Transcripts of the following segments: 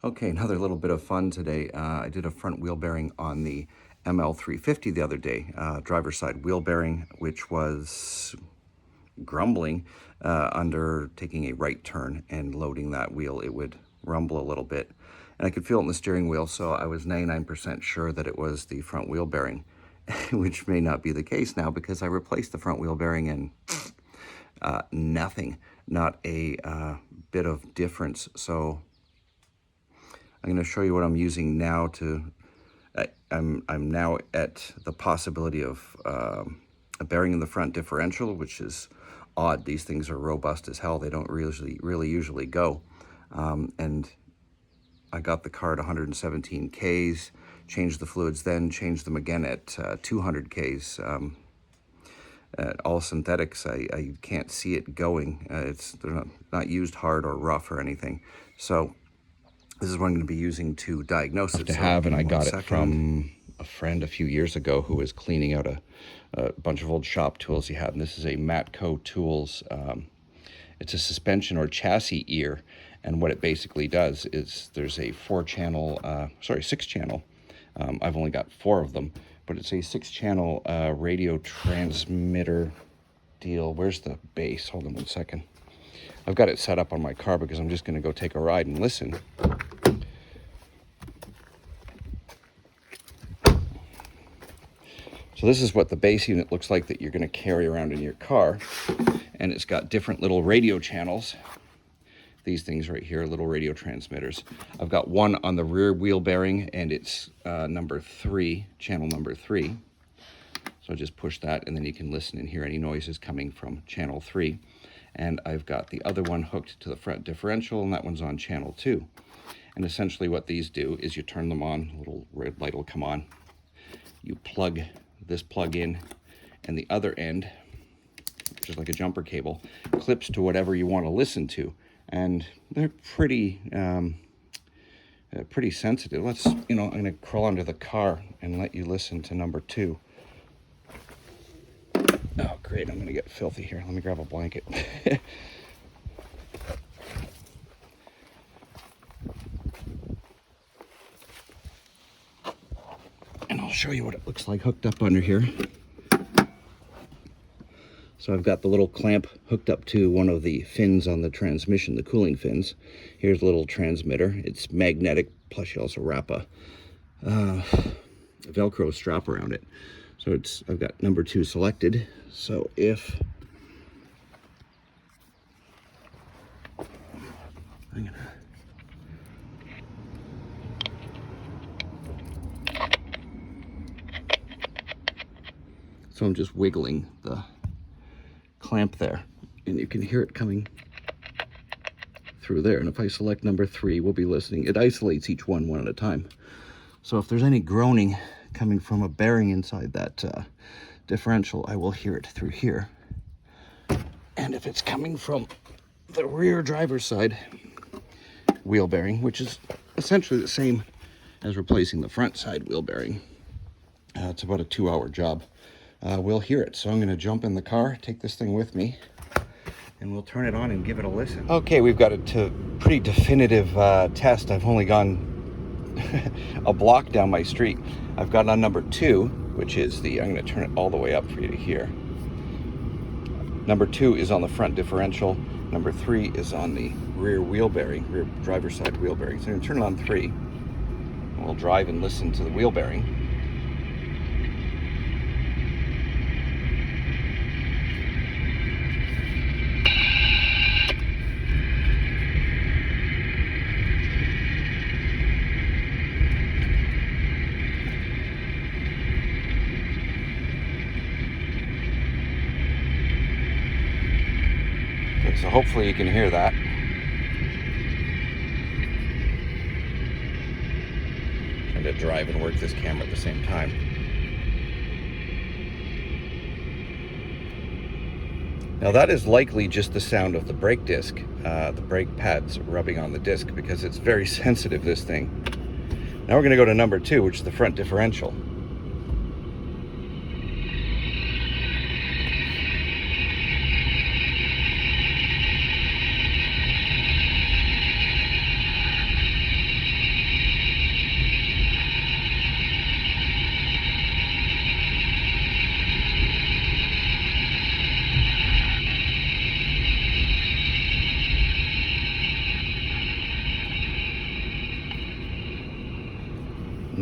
Okay, another little bit of fun today. I did a front wheel bearing on the ML350 the other day, driver's side wheel bearing, which was grumbling under taking a right turn and loading that wheel. It would rumble a little bit, and I could feel it in the steering wheel, so I was 99% sure that it was the front wheel bearing, which may not be the case now because I replaced the front wheel bearing and nothing, not a bit of difference. So I'm going to show you what I'm using now to, I'm now at the possibility of a bearing in the front differential, which is odd. These things are robust as hell. They don't really usually go. And I got the car at 117 Ks, changed the fluids, then changed them again at 200 Ks. At all synthetics, I can't see it going. They're not used hard or rough or anything. So this is what I'm going to be using to diagnose it. And I got it from a friend a few years ago who was cleaning out a bunch of old shop tools he had. And this is a Matco Tools. It's a suspension or chassis ear. And what it basically does is there's a 6-channel. I've only got 4 of them, but it's a 6-channel radio transmitter deal. Where's the base? Hold on 1 second. I've got it set up on my car because I'm just going to go take a ride and listen. So this is what the base unit looks like that you're going to carry around in your car. And it's got different little radio channels. These things right here, little radio transmitters. I've got one on the rear wheel bearing, and it's number 3, channel number 3. So just push that, and then you can listen and hear any noises coming from channel 3. And I've got the other one hooked to the front differential, and that one's on channel 2. And essentially what these do is you turn them on, a little red light will come on. You plug this plug in, and the other end, which is like a jumper cable, clips to whatever you want to listen to. And they're pretty sensitive. I'm going to crawl under the car and let you listen to number 2. Oh, great, I'm going to get filthy here. Let me grab a blanket. And I'll show you what it looks like hooked up under here. So I've got the little clamp hooked up to one of the fins on the transmission, the cooling fins. Here's a little transmitter. It's magnetic, plus you also wrap a Velcro strap around it. So I've got number 2 selected. So if I'm just wiggling the clamp there, and you can hear it coming through there. And if I select number 3, we'll be listening. It isolates each one at a time. So if there's any groaning coming from a bearing inside that differential, I will hear it through here. And if it's coming from the rear driver's side wheel bearing, which is essentially the same as replacing the front side wheel bearing, it's about a 2-hour job. We'll hear it. So I'm going to jump in the car, take this thing with me, and we'll turn it on and give it a listen. Okay, we've got a pretty definitive test. I've only gone a block down my street. I've got on number 2, which is I'm going to turn it all the way up for you to hear. Number 2 is on the front differential. Number 3 is on the rear wheel bearing, rear driver's side wheel bearing. So I'm going to turn it on 3. And we'll drive and listen to the wheel bearing. So hopefully you can hear that. Trying to drive and work this camera at the same time. Now that is likely just the sound of the brake disc, the brake pads rubbing on the disc, because it's very sensitive, this thing. Now we're going to go to number 2, which is the front differential.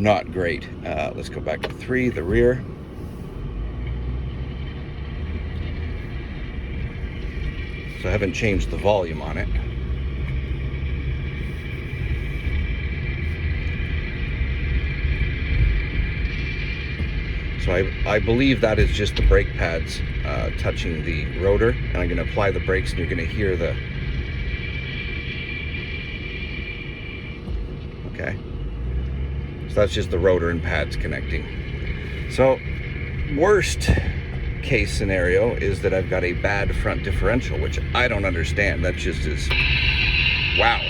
not great. Let's go back to 3, the rear. So I haven't changed the volume on it. So I believe that is just the brake pads touching the rotor, and I'm going to apply the brakes, and you're going to hear the... Okay. So that's just the rotor and pads connecting. So worst case scenario is that I've got a bad front differential, which I don't understand. That just is... Wow.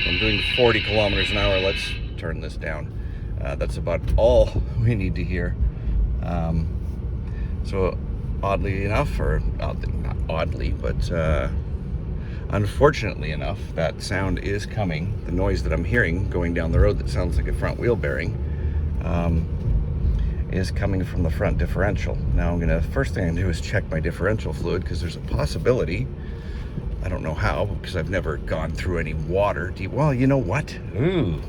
I'm doing 40 kilometers an hour. Let's turn this down. That's about all we need to hear. So oddly enough, or not oddly, but unfortunately enough, that sound is coming. The noise that I'm hearing going down the road that sounds like a front wheel bearing is coming from the front differential. Now first thing I'm gonna do is check my differential fluid, because there's a possibility, I don't know how, because I've never gone through any water. Well, you know what? Ooh,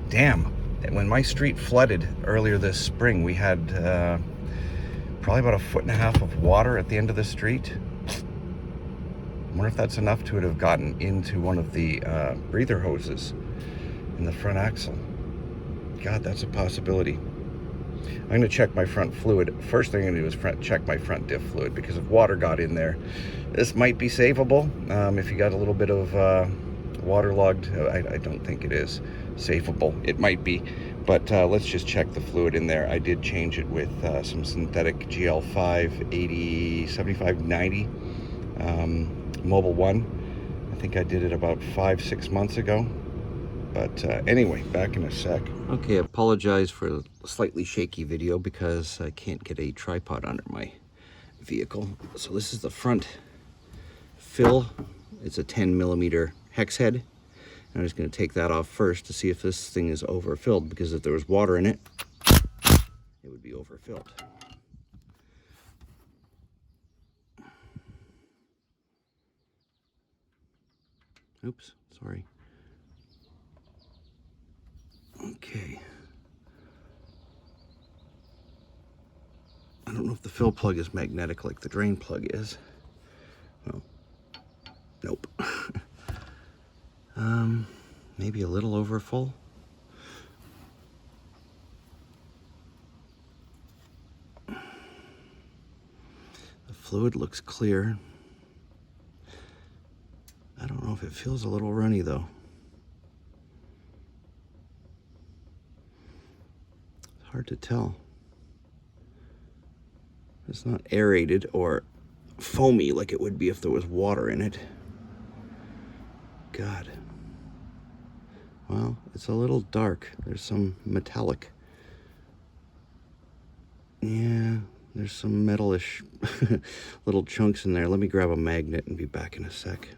damn. When my street flooded earlier this spring, we had probably about 1.5 feet of water at the end of the street. I wonder if that's enough to have gotten into one of the breather hoses in the front axle. God, that's a possibility. I'm going to check my front fluid. First thing I'm going to do is check my front diff fluid, because if water got in there, this might be savable. If you got a little bit of waterlogged, I don't think it is savable. It might be, but let's just check the fluid in there. I did change it with some synthetic GL5 80 75 90 Mobil 1. I think I did it about 5-6 months ago. But anyway, back in a sec. Okay, I apologize for a slightly shaky video because I can't get a tripod under my vehicle. So this is the front fill. It's a 10mm hex head. I'm just going to take that off first to see if this thing is overfilled, because if there was water in it, it would be overfilled. Oops, sorry. Okay. I don't know if the fill plug is magnetic like the drain plug is. Well, nope. Maybe a little overfull. The fluid looks clear. I don't know if it feels a little runny though. It's hard to tell. It's not aerated or foamy like it would be if there was water in it. God. Well, it's a little dark. There's some metallic. Yeah, there's some metalish little chunks in there. Let me grab a magnet and be back in a sec.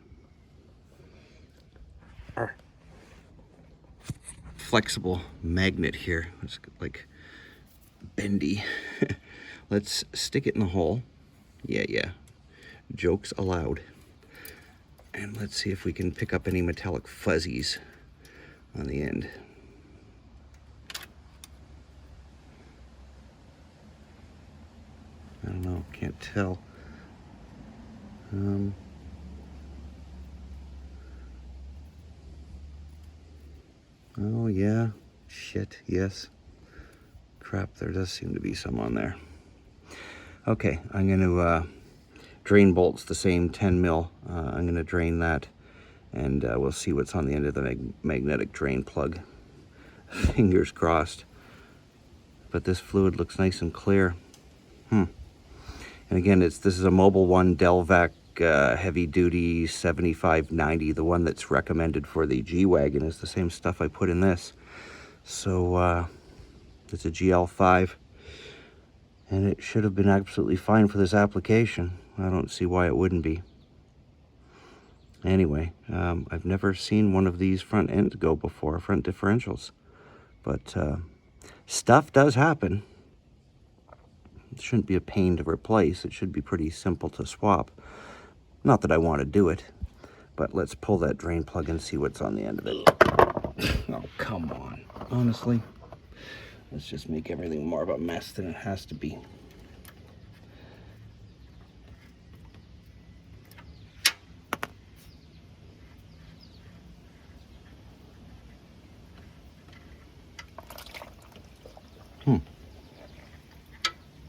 Flexible magnet here. It's like bendy. Let's stick it in the hole. Yeah. Jokes allowed. And let's see if we can pick up any metallic fuzzies on the end. I don't know, can't tell. Oh yeah, shit, yes. Crap, there does seem to be some on there. Okay, I'm gonna drain bolts the same 10mm. I'm gonna drain that, and we'll see what's on the end of the magnetic drain plug. Fingers crossed. But this fluid looks nice and clear. And again, this is a Mobil 1 Delvac heavy duty 7590. The one that's recommended for the G-Wagon is the same stuff I put in this. So it's a GL5, and it should have been absolutely fine for this application. I don't see why it wouldn't be. Anyway, I've never seen one of these front ends go before, front differentials. But stuff does happen. It shouldn't be a pain to replace. It should be pretty simple to swap. Not that I want to do it, but let's pull that drain plug and see what's on the end of it. Oh, come on. Honestly, let's just make everything more of a mess than it has to be.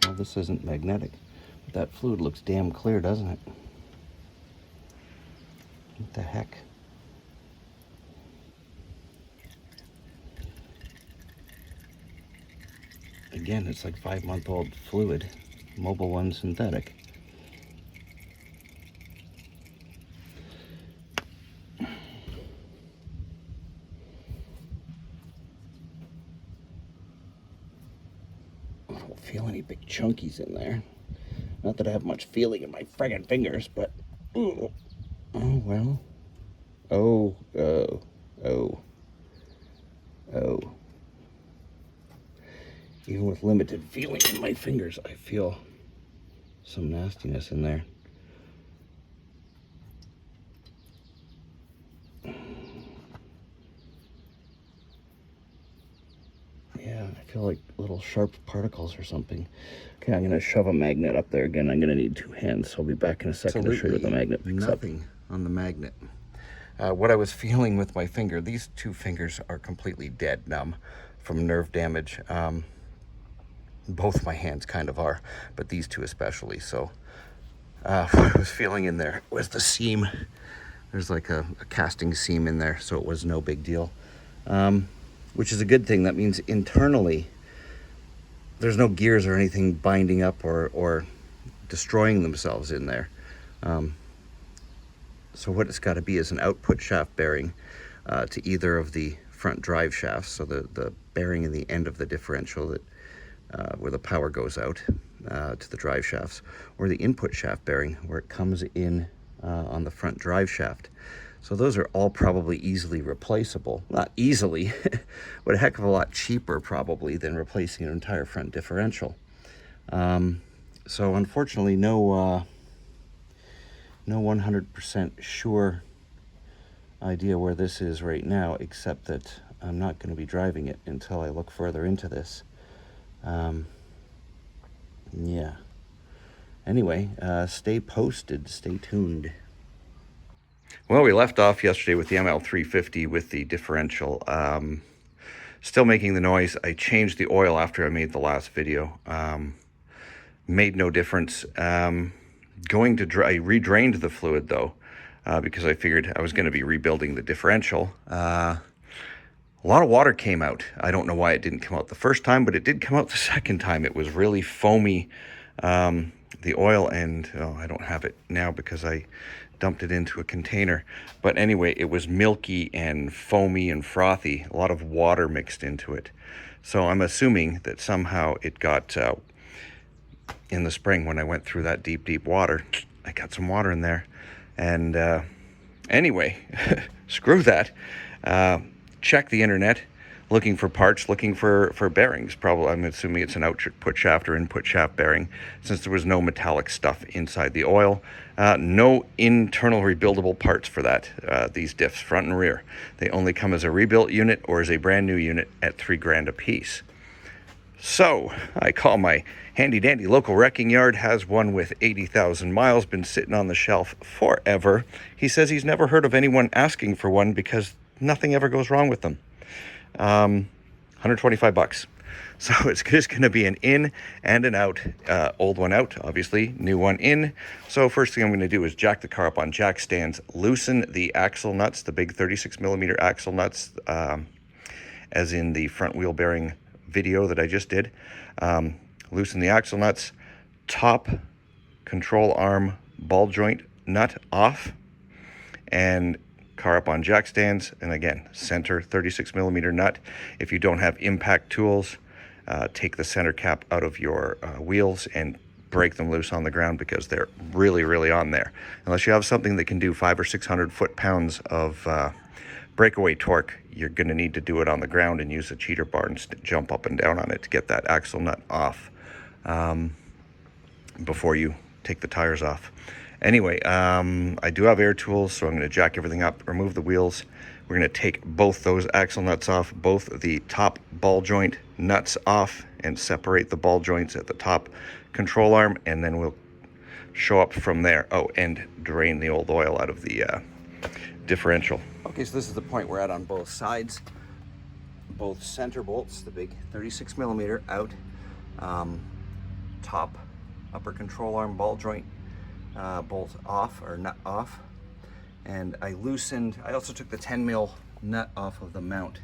Well, this isn't magnetic, but that fluid looks damn clear, doesn't it? What the heck? Again, it's like 5-month-old fluid, Mobil 1 synthetic. I don't feel any big chunkies in there. Not that I have much feeling in my friggin' fingers, but oh well. Oh. Even with limited feeling in my fingers, I feel some nastiness in there. Yeah, I feel like little sharp particles or something. Okay, I'm going to shove a magnet up there again. I'm going to need 2 hands, so I'll be back in a second to show you what the magnet picks up. Nothing on the magnet. What I was feeling with my finger, these 2 fingers are completely dead numb from nerve damage. Both my hands kind of are, but these 2 especially. So what I was feeling in there was the seam. There's like a casting seam in there, so it was no big deal. Which is a good thing. That means internally there's no gears or anything binding up or destroying themselves in there. So what it's got to be is an output shaft bearing to either of the front drive shafts, so the bearing in the end of the differential that where the power goes out to the drive shafts, or the input shaft bearing where it comes in on the front drive shaft. So those are all probably easily replaceable. Not easily, but a heck of a lot cheaper probably than replacing an entire front differential. So unfortunately, no 100% sure idea where this is right now, except that I'm not going to be driving it until I look further into this. Yeah. Anyway, stay posted, stay tuned. Well, we left off yesterday with the ML350 with the differential. Still making the noise. I changed the oil after I made the last video. Made no difference. I redrained the fluid though, because I figured I was going to be rebuilding the differential. A lot of water came out. I don't know why it didn't come out the first time, but it did come out the second time. It was really foamy, the oil, and I don't have it now because I dumped it into a container. But anyway, it was milky and foamy and frothy, a lot of water mixed into it. So I'm assuming that somehow it got in the spring when I went through that deep water. I got some water in there. And anyway, screw that. Check the internet, looking for parts, looking for bearings. Probably, I'm assuming it's an output shaft or input shaft bearing, since there was no metallic stuff inside the oil. No internal rebuildable parts for that, these diffs, front and rear. They only come as a rebuilt unit or as a brand new unit at $3,000 a piece. So I call my handy dandy local wrecking yard, has one with 80,000 miles, been sitting on the shelf forever. He says he's never heard of anyone asking for one because nothing ever goes wrong with them. $125. So it's just going to be an in and an out. Old one out, obviously, new one in. So first thing I'm going to do is jack the car up on jack stands, loosen the axle nuts, the big 36mm axle nuts, as in the front wheel bearing video that I just did. Loosen the axle nuts, top control arm ball joint nut off, and car up on jack stands, and again, center 36mm nut. If you don't have impact tools, take the center cap out of your wheels and break them loose on the ground, because they're really on there. Unless you have something that can do 500 or 600 foot-pounds of breakaway torque, you're going to need to do it on the ground and use a cheater bar and jump up and down on it to get that axle nut off before you take the tires off. Anyway, I do have air tools, so I'm going to jack everything up, remove the wheels. We're going to take both those axle nuts off, both the top ball joint nuts off, and separate the ball joints at the top control arm, and then we'll show up from there. Oh, and drain the old oil out of the differential. Okay, so this is the point we're at on both sides. Both center bolts, the big 36 millimeter out, top upper control arm ball joint bolt off, or nut off. And I also took the 10 mil nut off of the mount,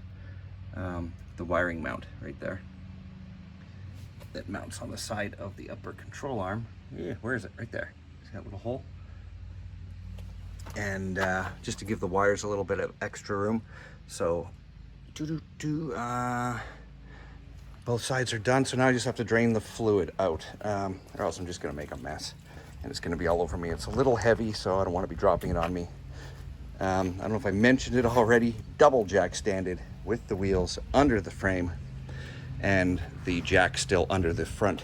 the wiring mount right there. That mounts on the side of the upper control arm. Yeah, where is it? Right there. See that little hole? And just to give the wires a little bit of extra room. So, both sides are done. So now I just have to drain the fluid out, or else I'm just gonna make a mess. And it's gonna be all over me. It's a little heavy, so I don't wanna be dropping it on me. I don't know if I mentioned it already, double jack standed with the wheels under the frame, and the jack still under the front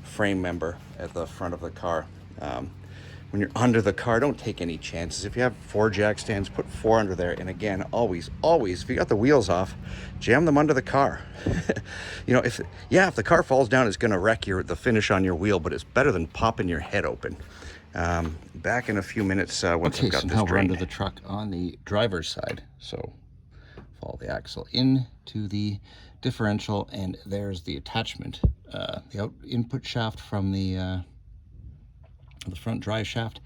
frame member at the front of the car. When you're under the car, don't take any chances. If you have 4 jack stands, put 4 under there. And again, always, if you got the wheels off, jam them under the car. You know, if the car falls down, it's gonna wreck the finish on your wheel, but it's better than popping your head open. Back in a few minutes once I've got this drained. Now we're under the truck on the driver's side. So follow the axle into the differential, and there's the attachment, the input shaft from the front drive shaft.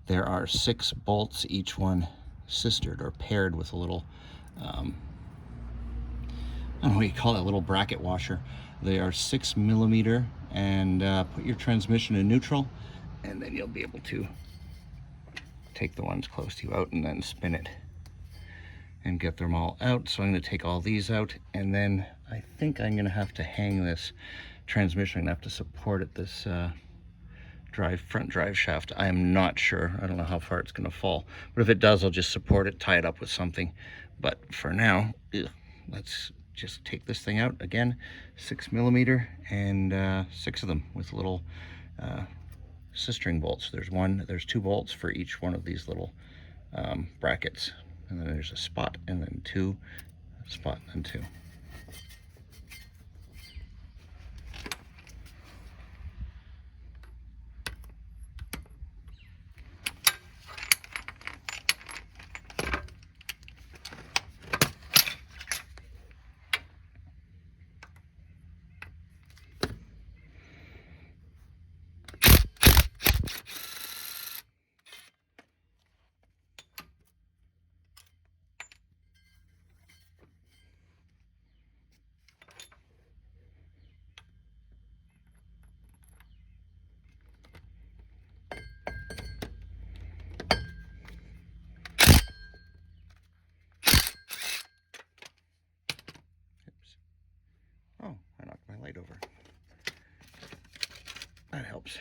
There are 6 bolts, each one sistered or paired with a little, I don't know what you call it, a little bracket washer. They are 6 millimeter, and put your transmission in neutral, and then you'll be able to take the ones close to you out and then spin it and get them all out. So I'm going to take all these out, and then I think I'm going to have to hang this transmission. I'm going to have to support it, this front drive shaft. I am not sure. I don't know how far it's going to fall, but if it does, I'll just support it, tie it up with something. But for now, let's just take this thing out. Again, 6 millimeter, and 6 of them with little sistering bolts. There's 2 bolts for each one of these little brackets, and then there's a spot, and then 2, a spot, and 2. Oh, I knocked my light over. That helps.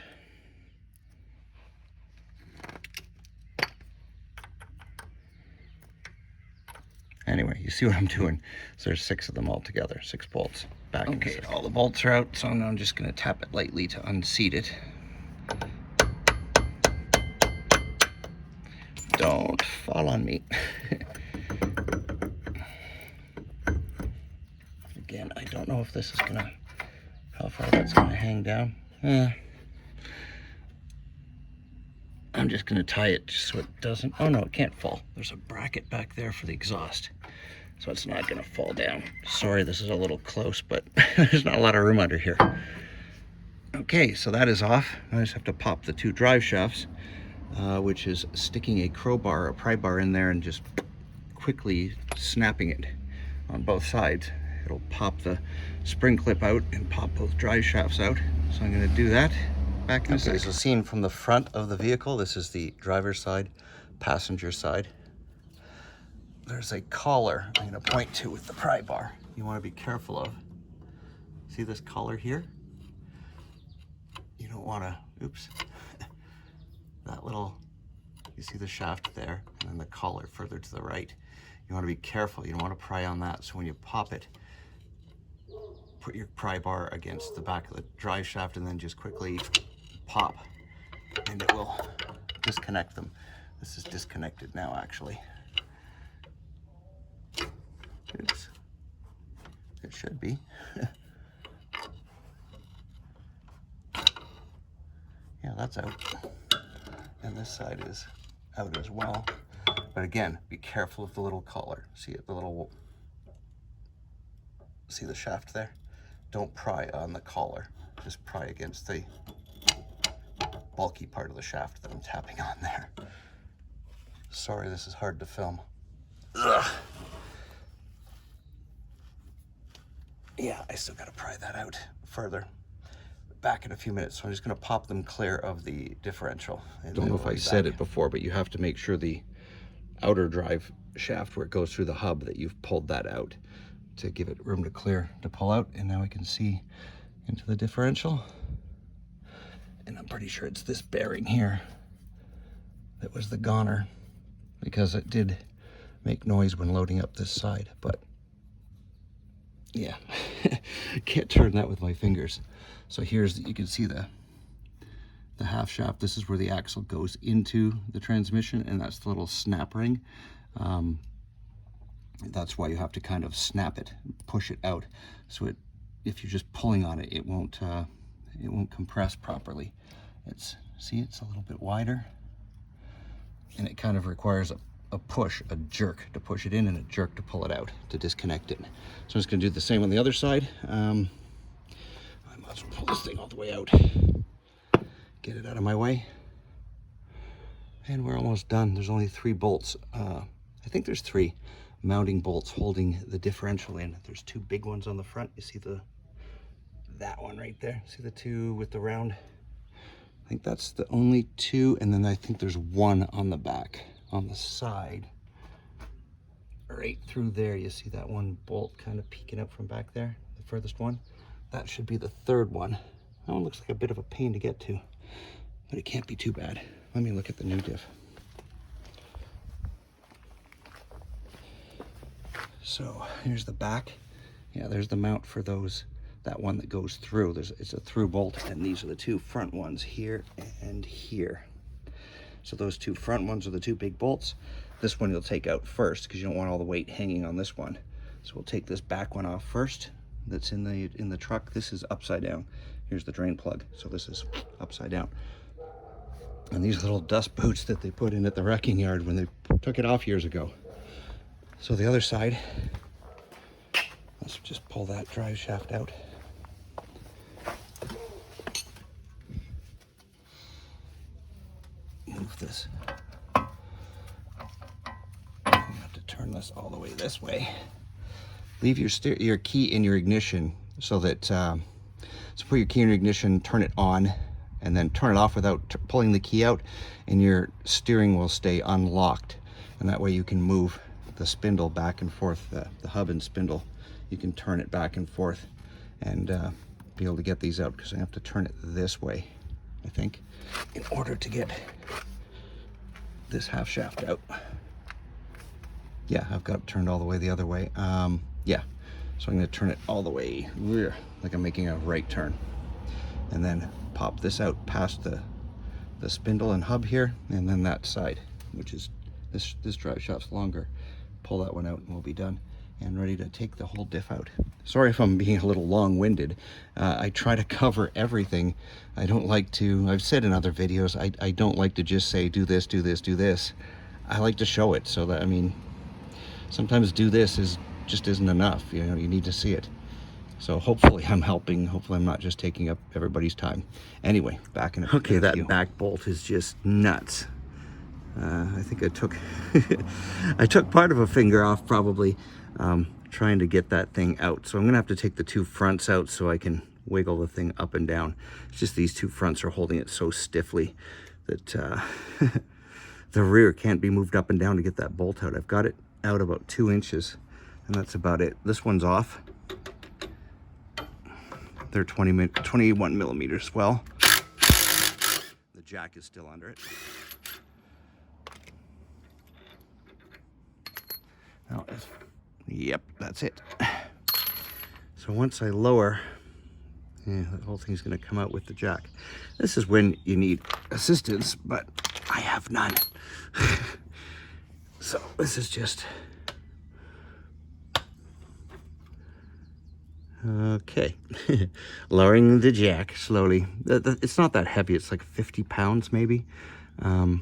Anyway, you see what I'm doing. So there's 6 of them all together, 6 bolts back. Okay, all the bolts are out, so now I'm just going to tap it lightly to unseat it. Don't fall on me. Again, I don't know if this is gonna, how far that's gonna hang down. I'm just gonna tie it just so it doesn't, oh no, it can't fall. There's a bracket back there for the exhaust, so it's not gonna fall down. Sorry, this is a little close, but there's not a lot of room under here. Okay, so that is off. I just have to pop the 2 drive shafts, which is sticking a crowbar, a pry bar in there, and just quickly snapping it on both sides. It'll pop the spring clip out and pop both drive shafts out. So I'm going to do that back in a second. So seen from the front of the vehicle, this is the driver's side, passenger side. There's a collar I'm going to point to with the pry bar. You want to be careful of. See this collar here? You don't want to, oops. That little, you see the shaft there, and then the collar further to the right. You want to be careful. You don't want to pry on that. So when you pop it, put your pry bar against the back of the drive shaft and then just quickly pop, and it will disconnect them. This is disconnected now, actually. Oops. It should be. Yeah, that's out. And this side is out as well. But again, be careful of the little collar. See it, the little, see the shaft there? Don't pry on the collar. Just pry against the bulky part of the shaft that I'm tapping on there. Sorry, this is hard to film. Ugh. Yeah, I still gotta pry that out further. Back in a few minutes, so I'm just gonna pop them clear of the differential. Don't know if I said it before, but you have to make sure the outer drive shaft where it goes through the hub, that you've pulled that out to give it room to clear, to pull out. And now we can see into the differential. And I'm pretty sure it's this bearing here that was the goner, because it did make noise when loading up this side. But yeah, can't turn that with my fingers. So here's, you can see the half shaft. This is where the axle goes into the transmission, and that's the little snap ring. That's why you have to kind of snap it, push it out. So it, if you're just pulling on it, it won't compress properly. It's, see, it's a little bit wider, and it kind of requires a push, a jerk to push it in, and a jerk to pull it out to disconnect it. So I'm just gonna do the same on the other side. I might as well pull this thing all the way out, get it out of my way, and we're almost done. There's only 3 bolts. I think there's 3 mounting bolts holding the differential in. There's 2 big ones on the front. You see that one right there? See the 2 with the round? I think that's the only 2, and then I think there's 1 on the back, on the side. Right through there, you see that 1 bolt kind of peeking up from back there, the furthest one? That should be the 3rd one. That one looks like a bit of a pain to get to, but it can't be too bad. Let me look at the new diff. So here's the back. Yeah, there's the mount for those, that one that goes through. It's a through bolt, and these are the 2 front ones, here and here. So those 2 front ones are the 2 big bolts. This one you'll take out first, because you don't want all the weight hanging on this one. So we'll take this back one off first. That's in the truck. This is upside down. Here's the drain plug. So this is upside down. And these little dust boots that they put in at the wrecking yard when they took it off years ago. So the other side, let's just pull that drive shaft out. Move this. You have to turn this all the way this way. Leave your key in your ignition, so that, so put your key in your ignition, turn it on, and then turn it off without pulling the key out, and your steering will stay unlocked. And that way you can move the spindle back and forth, the hub and spindle. You can turn it back and forth and be able to get these out, because I have to turn it this way, I think, in order to get this half shaft out. Yeah, I've got it turned all the way the other way. Yeah, so I'm gonna turn it all the way, like I'm making a right turn, and then pop this out past the spindle and hub here, and then that side, which is this drive shaft's longer. Pull that one out and we'll be done and ready to take the whole diff out. Sorry if I'm being a little long-winded. I try to cover everything. I don't like to, I've said in other videos, I don't like to just say do this, do this, do this. I like to show it, so that, I mean, sometimes do this just isn't enough. You know, you need to see it. So hopefully I'm helping. Hopefully I'm not just taking up everybody's time. Anyway, back in a few. Okay, that back bolt is just nuts. I think I took I took part of a finger off, probably, trying to get that thing out. So I'm gonna have to take the 2 fronts out so I can wiggle the thing up and down. It's just these 2 fronts are holding it so stiffly that the rear can't be moved up and down to get that bolt out. I've got it out about 2 inches, and that's about it. This one's off. They're 21 millimeters. Well, the jack is still under it. Oh, yep, that's it. So once I lower, the whole thing's going to come out with the jack. This is when you need assistance, but I have none. So this is just... Okay. Lowering the jack slowly. It's not that heavy. It's like 50 pounds maybe. I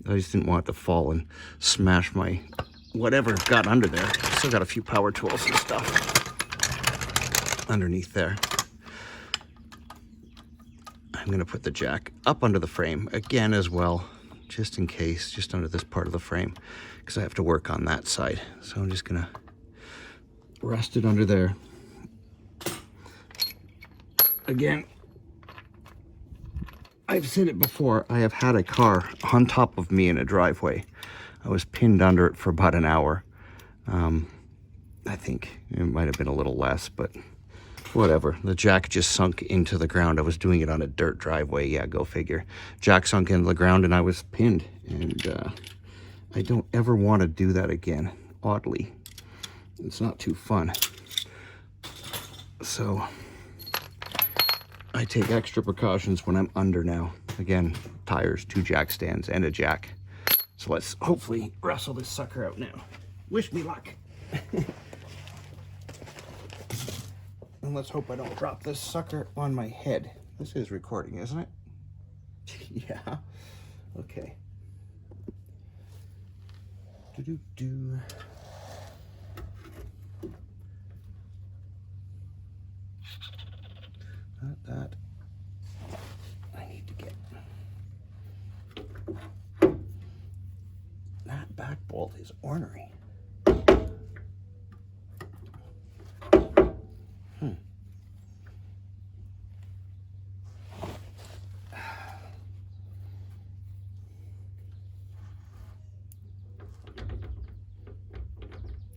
just didn't want it to fall and smash my whatever got under there. Still got a few power tools and stuff underneath there. I'm going to put the jack up under the frame again as well, just in case, just under this part of the frame, because I have to work on that side. So I'm just going to rest it under there. Again, I've said it before, I have had a car on top of me in a driveway. I was pinned under it for about an hour. I think it might have been a little less, but whatever. The jack just sunk into the ground. I was doing it on a dirt driveway. Yeah, go figure. Jack sunk into the ground and I was pinned. And I don't ever want to do that again, oddly. It's not too fun. So I take extra precautions when I'm under now. Again, tires, 2 jack stands, and a jack. So let's hopefully wrestle this sucker out now. Wish me luck. And let's hope I don't drop this sucker on my head. This is recording, isn't it? Yeah. Okay. Do-do-do. Not that. I need to get... That back bolt is ornery.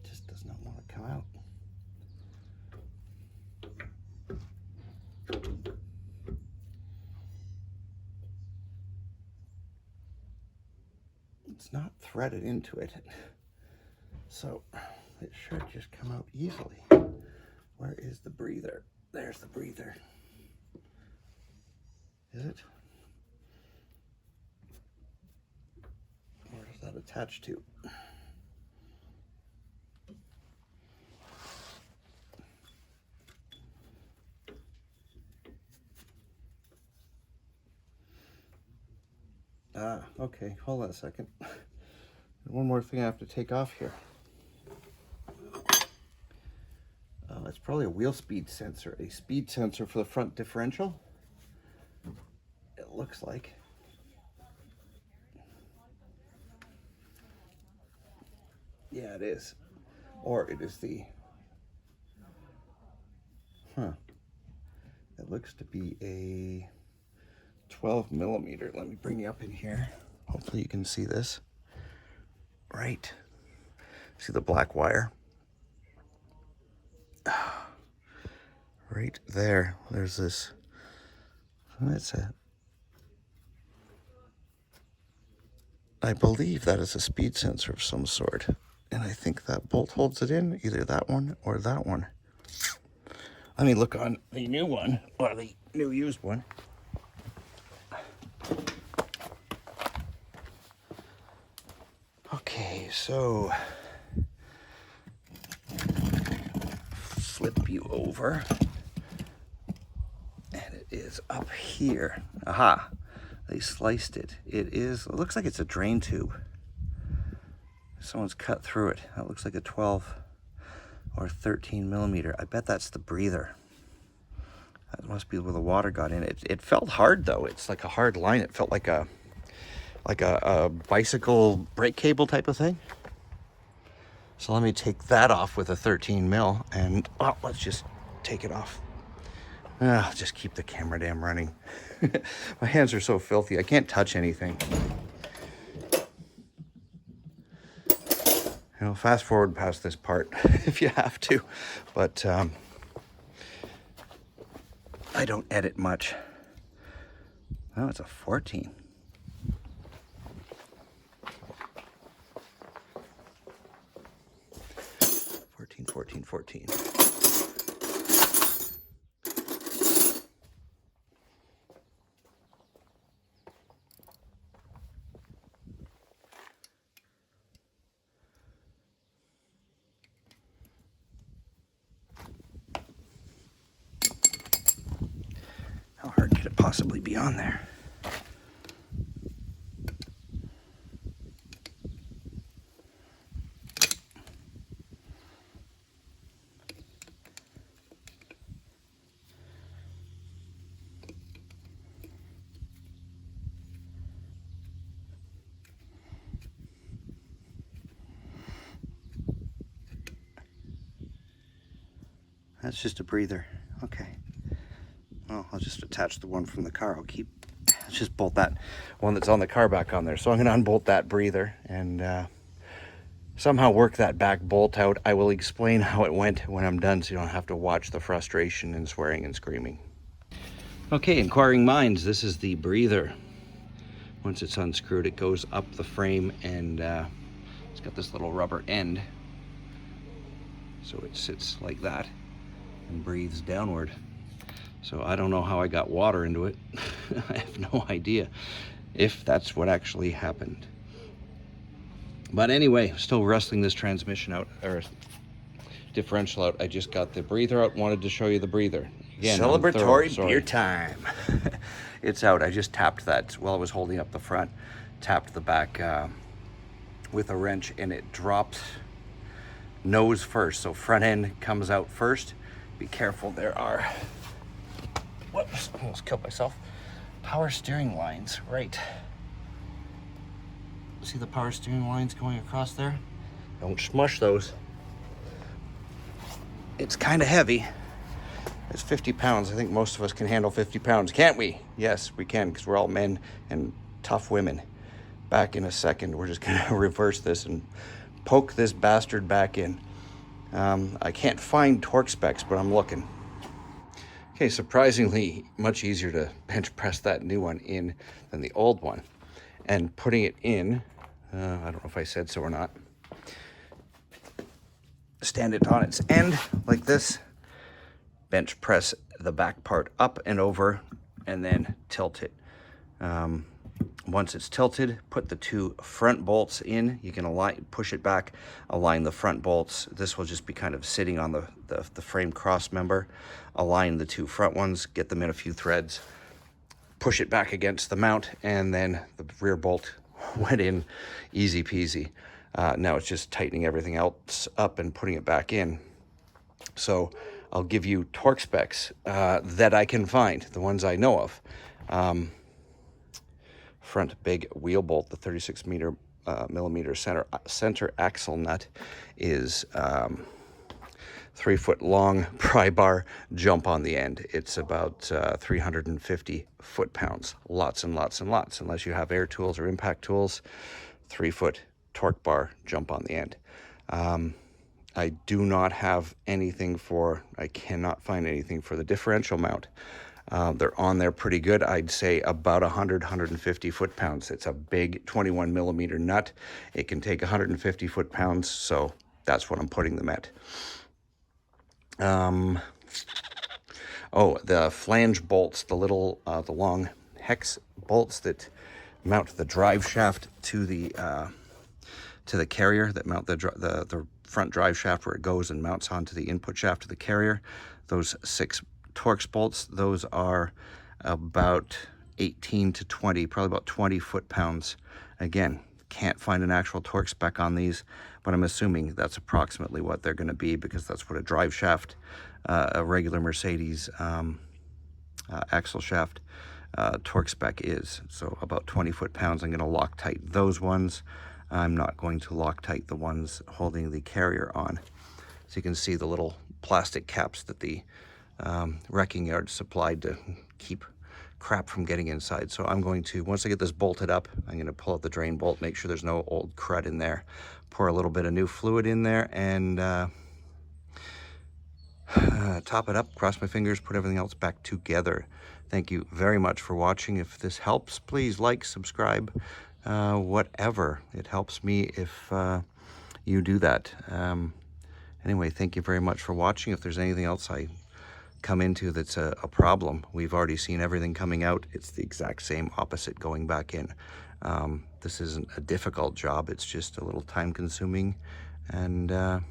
Just does not want to come out. It's not threaded into it, so it should just come out easily. Where is the breather? There's the breather. Is it? Where is that attached to? Ah, okay, hold on a second. One more thing I have to take off here. It's probably a wheel speed sensor, a speed sensor for the front differential. It looks like. Yeah, it is. Or it is the... It looks to be a 12 millimeter. Let me bring you up in here. Hopefully you can see this. Right. See the black wire? Right there. There's this. That's a... I believe that is a speed sensor of some sort. And I think that bolt holds it in, either that one or that one. Let me look on the new one, or the new used one. Okay, so flip you over. And it is up here. Aha, they sliced it. It looks like it's a drain tube. Someone's cut through it. That looks like a 12 or 13 millimeter. I bet that's the breather. That must be where the water got in. It felt hard though. It's like a hard line. It felt like a bicycle brake cable type of thing. So let me take that off with a 13 mil and let's just take it off. I'll just keep the camera damn running. My hands are so filthy. I can't touch anything. You know, fast forward past this part if you have to, but I don't edit much. Oh, it's a 14. 1414. How hard could it possibly be on there? That's just a breather. Okay. Well, I'll just attach the one from the car. Let's just bolt that one that's on the car back on there. So I'm going to unbolt that breather and somehow work that back bolt out. I will explain how it went when I'm done so you don't have to watch the frustration and swearing and screaming. Okay, inquiring minds, this is the breather. Once it's unscrewed, it goes up the frame and it's got this little rubber end. So it sits like that and breathes downward. So I don't know how I got water into it. I have no idea if that's what actually happened. But anyway, still wrestling this transmission out, or differential out. I just got the breather out, wanted to show you the breather. Again, celebratory beer time. It's out. I just tapped that while I was holding up the front, tapped the back with a wrench, and it dropped nose first. So front end comes out first. Be careful, there are, whoops, almost killed myself, power steering lines, right. See the power steering lines going across there? Don't smush those. It's kind of heavy. It's 50 pounds. I think most of us can handle 50 pounds, can't we? Yes, we can, because we're all men and tough women. Back in a second, we're just gonna reverse this and poke this bastard back in. I can't find torque specs, but I'm looking. Okay, surprisingly much easier to bench press that new one in than the old one. And putting it in, I don't know if I said so or not, stand it on its end like this, bench press the back part up and over, and then tilt it. Once it's tilted, put the two front bolts in. You can push it back, align the front bolts. This will just be kind of sitting on the frame cross member. Align the two front ones, get them in a few threads, push it back against the mount, and then the rear bolt went in easy peasy. Now it's just tightening everything else up and putting it back in. So I'll give you torque specs that I can find, the ones I know of. Front big wheel bolt, the 36 millimeter center axle nut is 3 foot long pry bar jump on the end. It's about 350 foot-pounds, lots and lots and lots. Unless you have air tools or impact tools, 3 foot torque bar jump on the end. I do not have anything I cannot find anything for the differential mount. They're on there pretty good. I'd say about 150 foot-pounds. It's a big 21 millimeter nut. It can take 150 foot-pounds, so that's what I'm putting them at. Oh, the flange bolts, the long hex bolts that mount the drive shaft to the carrier, that mount the front drive shaft where it goes and mounts onto the input shaft of the carrier. Those 6 Torx bolts, those are about 18 to 20, probably about 20 foot-pounds. Again, can't find an actual torque spec on these, but I'm assuming that's approximately what they're going to be, because that's what a drive shaft, a regular Mercedes axle shaft torque spec is. So about 20 foot-pounds. I'm going to Loctite those ones. I'm not going to Loctite the ones holding the carrier on. So you can see the little plastic caps that the wrecking yard supplied to keep crap from getting inside. So I'm going to, once I get this bolted up, I'm going to pull out the drain bolt, make sure there's no old crud in there, pour a little bit of new fluid in there, and top it up, cross my fingers, put everything else back together. Thank you very much for watching. If this helps, please like, subscribe, whatever. It helps me if you do that. Anyway, thank you very much for watching. If there's anything else I come into that's a problem, we've already seen everything coming out. It's the exact same opposite going back in. This isn't a difficult job. It's just a little time consuming, and yeah,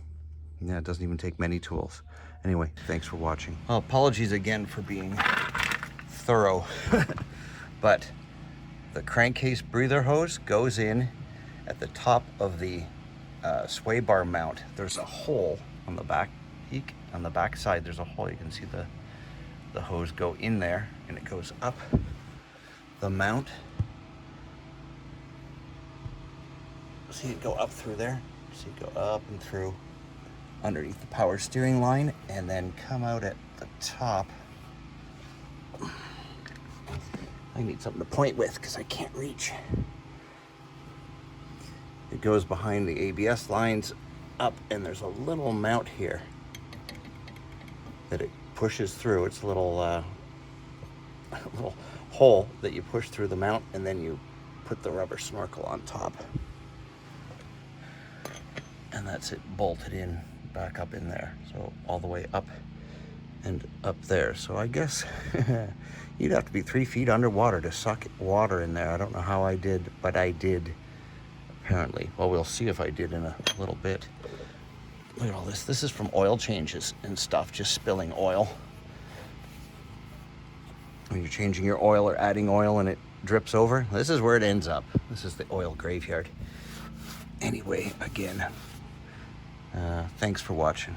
it doesn't even take many tools. Anyway, thanks for watching. Well, apologies again for being thorough, but the crankcase breather hose goes in at the top of the sway bar mount. There's a hole on the back peak. On the back side, there's a hole. You can see the hose go in there, and it goes up the mount. See it go up through there. See it go up and through underneath the power steering line, and then come out at the top. I need something to point with because I can't reach. It goes behind the ABS lines up, and there's a little mount here that it pushes through. It's a little little hole that you push through the mount, and then you put the rubber snorkel on top. And that's it bolted in, back up in there. So all the way up and up there. So I guess you'd have to be 3 feet underwater to suck water in there. I don't know how I did, but I did, apparently. Well, we'll see if I did in a little bit. Look at all this. This is from oil changes and stuff, just spilling oil. When you're changing your oil or adding oil and it drips over, this is where it ends up. This is the oil graveyard. Anyway, again, thanks for watching.